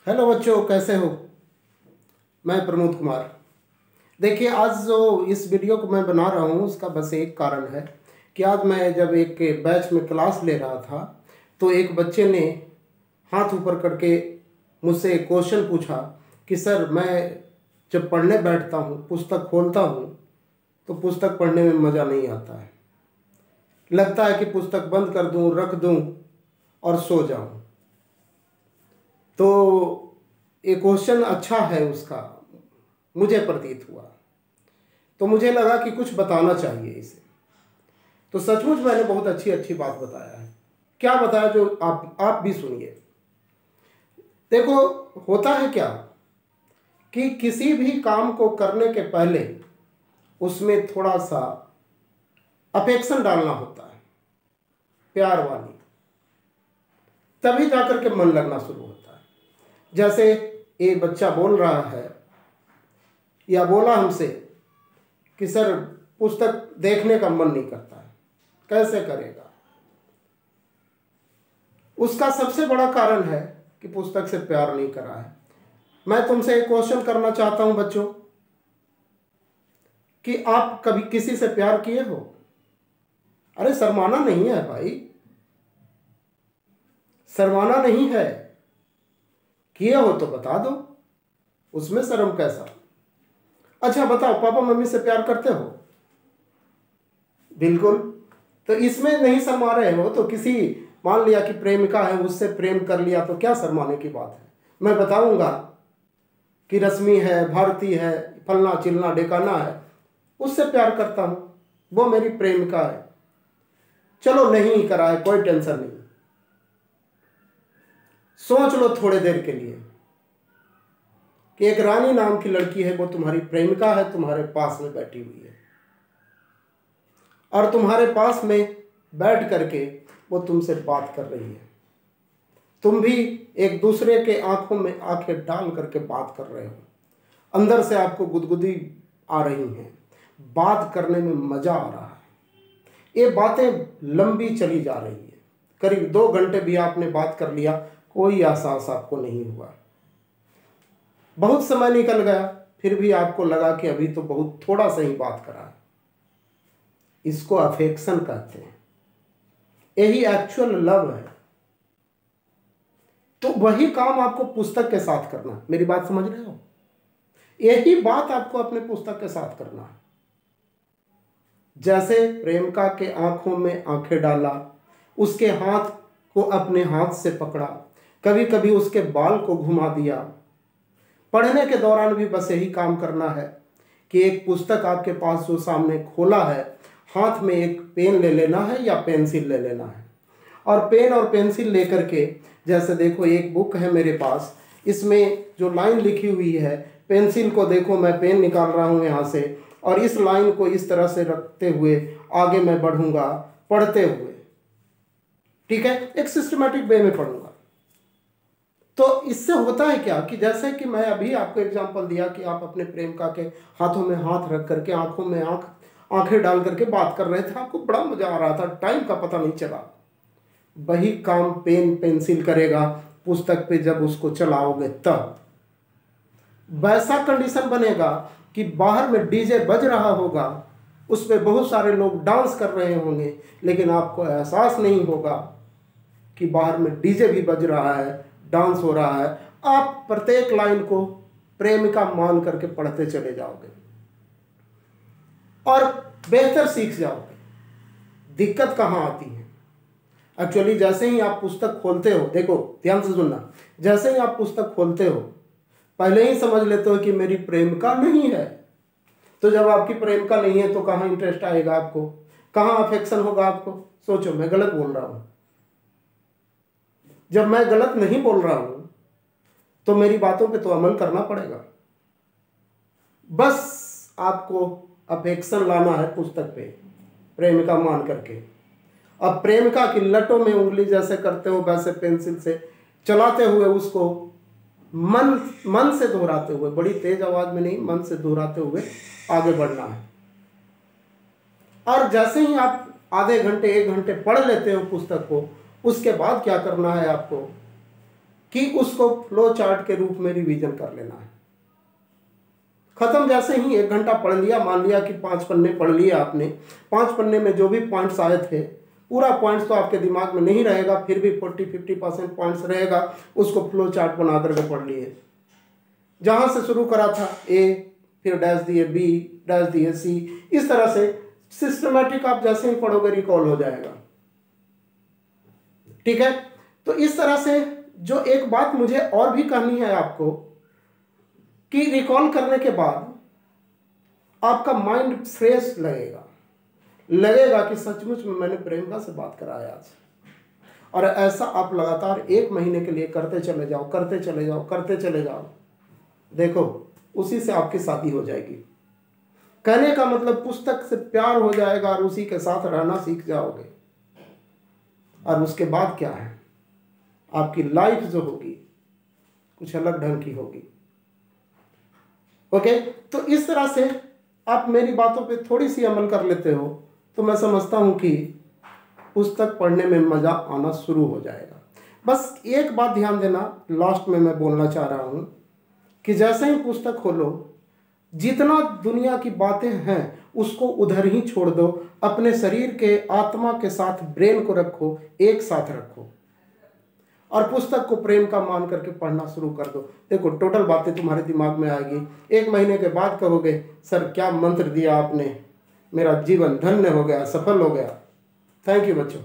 Hello बच्चों, कैसे हो। मैं प्रमोद कुमार। देखिए, आज जो इस वीडियो को मैं बना रहा हूँ उसका बस एक कारण है कि आज मैं जब एक बैच में क्लास ले रहा था तो एक बच्चे ने हाथ ऊपर करके मुझसे क्वेश्चन पूछा कि सर, मैं जब पढ़ने बैठता हूँ, पुस्तक खोलता हूँ तो पुस्तक पढ़ने में मज़ा नहीं आता है। लगता है कि पुस्तक बंद कर दूँ, रख दूँ और सो जाऊँ। तो ये क्वेश्चन अच्छा है उसका, मुझे प्रतीत हुआ। तो मुझे लगा कि कुछ बताना चाहिए इसे। तो सचमुच मैंने बहुत अच्छी अच्छी बात बताया है। क्या बताया जो आप भी सुनिए। देखो, होता है क्या कि किसी भी काम को करने के पहले उसमें थोड़ा सा अफेक्शन डालना होता है, प्यार वाली, तभी जाकर के मन लगना शुरू होता है। जैसे ये बच्चा बोल रहा है या बोला हमसे कि सर, पुस्तक देखने का मन नहीं करता है, कैसे करेगा। उसका सबसे बड़ा कारण है कि पुस्तक से प्यार नहीं करा है। मैं तुमसे एक क्वेश्चन करना चाहता हूं बच्चों कि आप कभी किसी से प्यार किए हो? अरे शर्माना नहीं है भाई, शर्माना नहीं है। किए हो तो बता दो, उसमें शर्म कैसा। अच्छा बताओ, पापा मम्मी से प्यार करते हो? बिल्कुल। तो इसमें नहीं शर्मा रहे हो तो किसी, मान लिया कि प्रेमिका है, उससे प्रेम कर लिया तो क्या शर्माने की बात है। मैं बताऊंगा कि रश्मि है, भारती है, फलना चिलना ढेकाना है, उससे प्यार करता हूं, वो मेरी प्रेमिका है। चलो नहीं करा है, कोई टेंशन नहीं। सोच लो थोड़े देर के लिए कि एक रानी नाम की लड़की है, वो तुम्हारी प्रेमिका है, तुम्हारे पास में बैठी हुई है और तुम्हारे पास में बैठ करके वो तुमसे बात कर रही है। तुम भी एक दूसरे के आंखों में आंखें डाल करके बात कर रहे हो। अंदर से आपको गुदगुदी आ रही हैं, बात करने में मजा आ रहा है। ये बातें लंबी चली जा रही है, करीब 2 घंटे भी आपने बात कर लिया, कोई एहसास आपको नहीं हुआ। बहुत समय निकल गया, फिर भी आपको लगा कि अभी तो बहुत थोड़ा सा ही बात करा है। इसको अफेक्शन कहते हैं, यही एक्चुअल लव है। तो वही काम आपको पुस्तक के साथ करना। मेरी बात समझ रहे हो? यही बात आपको अपने पुस्तक के साथ करना है। जैसे प्रेमिका के आंखों में आंखें डाला, उसके हाथ को अपने हाथ से पकड़ा, कभी कभी उसके बाल को घुमा दिया। पढ़ने के दौरान भी बस यही काम करना है कि एक पुस्तक आपके पास जो सामने खोला है, हाथ में एक पेन ले लेना है या पेंसिल ले लेना है। और पेन और पेंसिल लेकर के, जैसे देखो एक बुक है मेरे पास, इसमें जो लाइन लिखी हुई है, पेंसिल को देखो, मैं पेन निकाल रहा हूँ यहाँ से और इस लाइन को इस तरह से रखते हुए आगे मैं बढ़ूंगा पढ़ते हुए। ठीक है, एक सिस्टमेटिक वे में पढ़ूंगा। तो इससे होता है क्या कि जैसे कि मैं अभी आपको एग्जांपल दिया कि आप अपने प्रेमिका के हाथों में हाथ रख करके, आंखों में आंखें डाल करके बात कर रहे थे, आपको बड़ा मजा आ रहा था, टाइम का पता नहीं चला। वही काम पेन पेंसिल करेगा पुस्तक पे जब उसको चलाओगे तब। वैसा कंडीशन बनेगा कि बाहर में डीजे बज रहा होगा, उस पर बहुत सारे लोग डांस कर रहे होंगे, लेकिन आपको एहसास नहीं होगा कि बाहर में डीजे भी बज रहा है, डांस हो रहा है। आप प्रत्येक लाइन को प्रेमिका मान करके पढ़ते चले जाओगे और बेहतर सीख जाओगे। दिक्कत कहाँ आती है? एक्चुअली जैसे ही आप पुस्तक खोलते हो, देखो ध्यान से सुनना, जैसे ही आप पुस्तक खोलते हो पहले ही समझ लेते हो कि मेरी प्रेमिका नहीं है। तो जब आपकी प्रेमिका नहीं है तो कहाँ इंटरेस्ट आएगा आपको, कहाँ अफेक्शन होगा आपको? सोचो, मैं गलत बोल रहा हूँ? जब मैं गलत नहीं बोल रहा हूँ तो मेरी बातों पे तो अमल करना पड़ेगा। बस आपको अफेक्शन लाना है पुस्तक पे, प्रेमिका मान करके। अब प्रेमिका की लटों में उंगली जैसे करते हो, वैसे पेंसिल से चलाते हुए उसको मन मन से दोहराते हुए, बड़ी तेज आवाज में नहीं, मन से दोहराते हुए आगे बढ़ना है। और जैसे ही आप आधे घंटे 1 घंटे पढ़ लेते हो पुस्तक को, उसके बाद क्या करना है आपको? कि उसको फ्लो चार्ट के रूप में रिवीजन कर लेना है। खत्म जैसे ही 1 घंटा पढ़ लिया, मान लिया कि 5 पन्ने पढ़ लिए आपने, 5 पन्ने में जो भी पॉइंट्स आए थे, पूरा पॉइंट्स तो आपके दिमाग में नहीं रहेगा, फिर भी 40-50% पॉइंट्स रहेगा, उसको फ्लो चार्ट बना करके पढ़ लिए। जहाँ से शुरू करा था ए, फिर डैश दिए बी, डैश दिए सी, इस तरह से सिस्टमेटिक आप जैसे ही पढ़ोगे रिकॉल हो जाएगा। ठीक है, तो इस तरह से जो एक बात मुझे और भी कहनी है आपको कि रिकॉल करने के बाद आपका माइंड फ्रेश लगेगा कि सचमुच में मैंने प्रियंका से बात कराया आज। और ऐसा आप लगातार 1 महीने के लिए करते चले जाओ, देखो उसी से आपकी शादी हो जाएगी। कहने का मतलब पुस्तक से प्यार हो जाएगा और उसी के साथ रहना सीख जाओगे। और उसके बाद क्या है, आपकी लाइफ जो होगी कुछ अलग ढंग की होगी। ओके, तो इस तरह से आप मेरी बातों पे थोड़ी सी अमल कर लेते हो तो मैं समझता हूं कि पुस्तक पढ़ने में मज़ा आना शुरू हो जाएगा। बस एक बात ध्यान देना, लास्ट में मैं बोलना चाह रहा हूं कि जैसे ही पुस्तक खोलो, जितना दुनिया की बातें हैं उसको उधर ही छोड़ दो, अपने शरीर के आत्मा के साथ ब्रेन को रखो, एक साथ रखो और पुस्तक को प्रेम का मान करके पढ़ना शुरू कर दो। देखो टोटल बातें तुम्हारे दिमाग में आएगी। 1 महीने के बाद कहोगे सर क्या मंत्र दिया आपने, मेरा जीवन धन्य हो गया, सफल हो गया। थैंक यू बच्चों।